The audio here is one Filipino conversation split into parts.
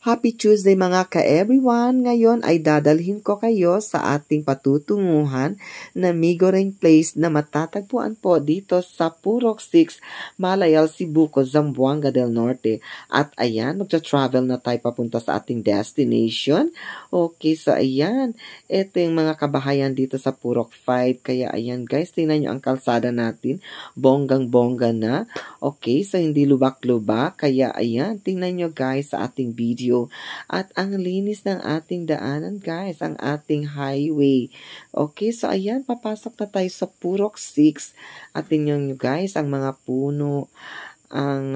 Happy Tuesday mga ka-everyone! Ngayon ay dadalhin ko kayo sa ating patutunguhan na Migoreng Place na matatagpuan po dito sa Purok 6, Malayal, Sibuco, Zamboanga del Norte. At ayan, magta-travel na tayo papunta sa ating destination. Okay, so ayan, ito yung mga kabahayan dito sa Purok 5. Kaya ayan guys, tingnan nyo ang kalsada natin. Bonggang-bongga na. Okay, so hindi lubak-lubak. Kaya ayan, tingnan nyo guys sa ating video. At ang linis ng ating daanan guys, ang ating highway. Okay, so ayan, papasok na tayo sa Purok 6. At tingnan nyo guys, ang mga puno, ang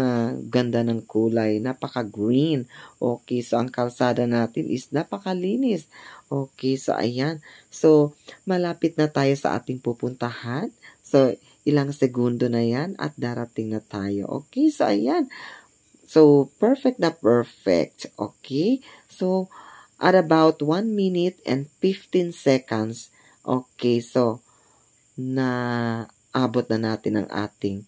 ganda ng kulay, napaka-green. Okay, so ang kalsada natin is napakalinis. Okay, so ayan. So, malapit na tayo sa ating pupuntahan. So, ilang segundo na yan at darating na tayo. Okay, so ayan. So, perfect na perfect. Okay? So, at about 1 minute and 15 seconds. Okay, so, na abot na natin ang ating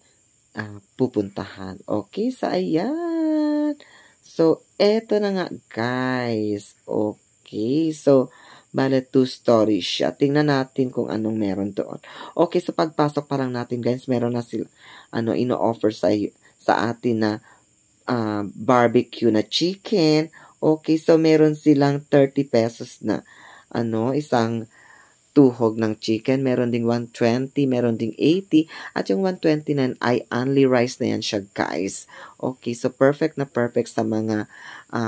pupuntahan. Okay, so, ayan. So, eto na nga, guys. Okay, so, bale 2 stories siya. Tingnan natin kung anong meron doon. Okay, so, pagpasok pa lang natin, guys, meron na sila, ino-offer sa atin na barbecue na chicken. Okay, so meron silang 30 pesos na isang tuhog ng chicken. Meron ding 120, meron ding 80, at yung 129 ay only rice na yan siya guys. Okay, so perfect na perfect sa mga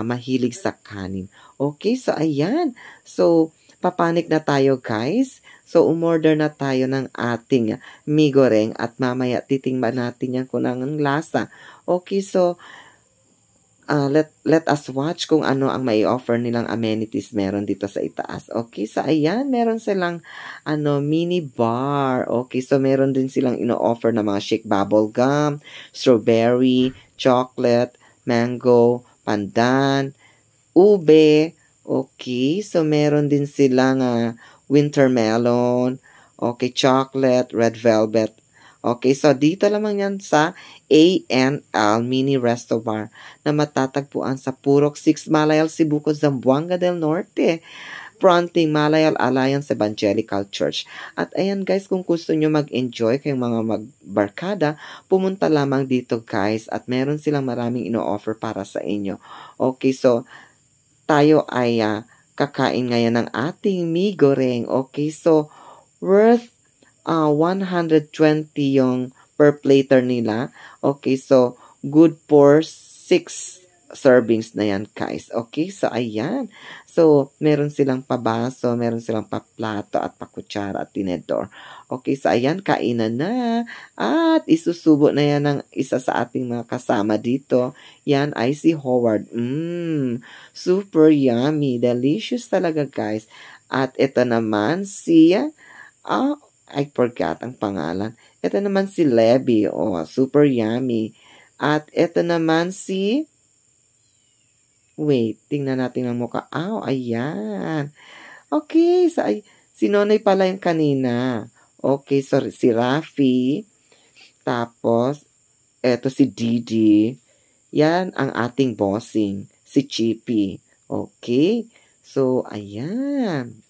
mahilig sa kanin. Okay, so ayan. So, papanik na tayo guys. So, umorder na tayo ng ating migoreng at mamaya titingnan natin yan kung anong lasa. Okay, so let us watch kung ano ang may offer nilang amenities meron dito sa itaas. Okay, so ayan, meron silang mini bar. Okay, so meron din silang ino-offer na mga shake bubble gum, strawberry, chocolate, mango, pandan, ube. Okay, so meron din silang winter melon, okay, chocolate, red velvet. Okay, so dito lamang yan sa A&L Mini Resto Bar na matatagpuan sa Purok 6, Malayal, Sibuco, Zamboanga del Norte, fronting Malayal Alliance Evangelical Church. At ayan guys, kung gusto nyo mag-enjoy kayong mga magbarkada, pumunta lamang dito guys at meron silang maraming ino-offer para sa inyo. Okay, so tayo ay kakain ngayon ng ating migoreng. Okay, so worth 120 yung per plater nila. Okay, so good for 6 servings na yan, guys. Okay, so ayan. So, meron silang pabaso, meron silang paplato at pakutsara at tinedor. Okay, so ayan, kainan na. At isusubo na yan ng isa sa ating mga kasama dito. Yan ay si Howard. Super yummy. Delicious talaga, guys. At ito naman si I forgot ang pangalan. Ito naman si Levy. Oh, super yummy. At ito naman si... Wait, tingnan natin ang mukha. Ayan. Okay, so si Nonoy pala yung kanina. Okay, so si Rafi. Tapos, eto si Didi. Yan ang ating bossing. Si Chippy. Okay. So, ayan.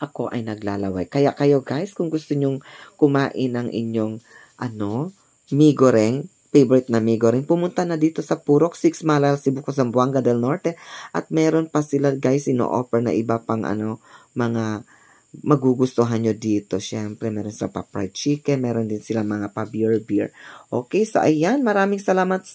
Ako ay naglalaway. Kaya kayo guys, kung gusto nyong kumain ng inyong migoreng, favorite na migoreng, pumunta na dito sa Purok 6, Malayal, Sibuco, Zamboanga del Norte. At meron pa sila guys ino-offer na iba pang mga magugustuhan nyo dito. Siyempre, meron sila pa fried chicken, meron din sila mga pa beer. Okay, so ayan, maraming salamat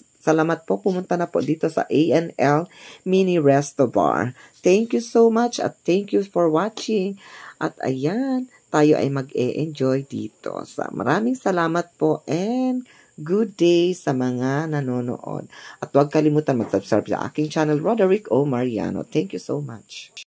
po. Pumunta na po dito sa A&L Mini Resto Bar. Thank you so much at thank you for watching. At ayan, tayo ay mag-e-enjoy dito. Maraming salamat po and good day sa mga nanonood. At huwag kalimutan mag-subscribe sa aking channel, Roderick O. Mariano. Thank you so much.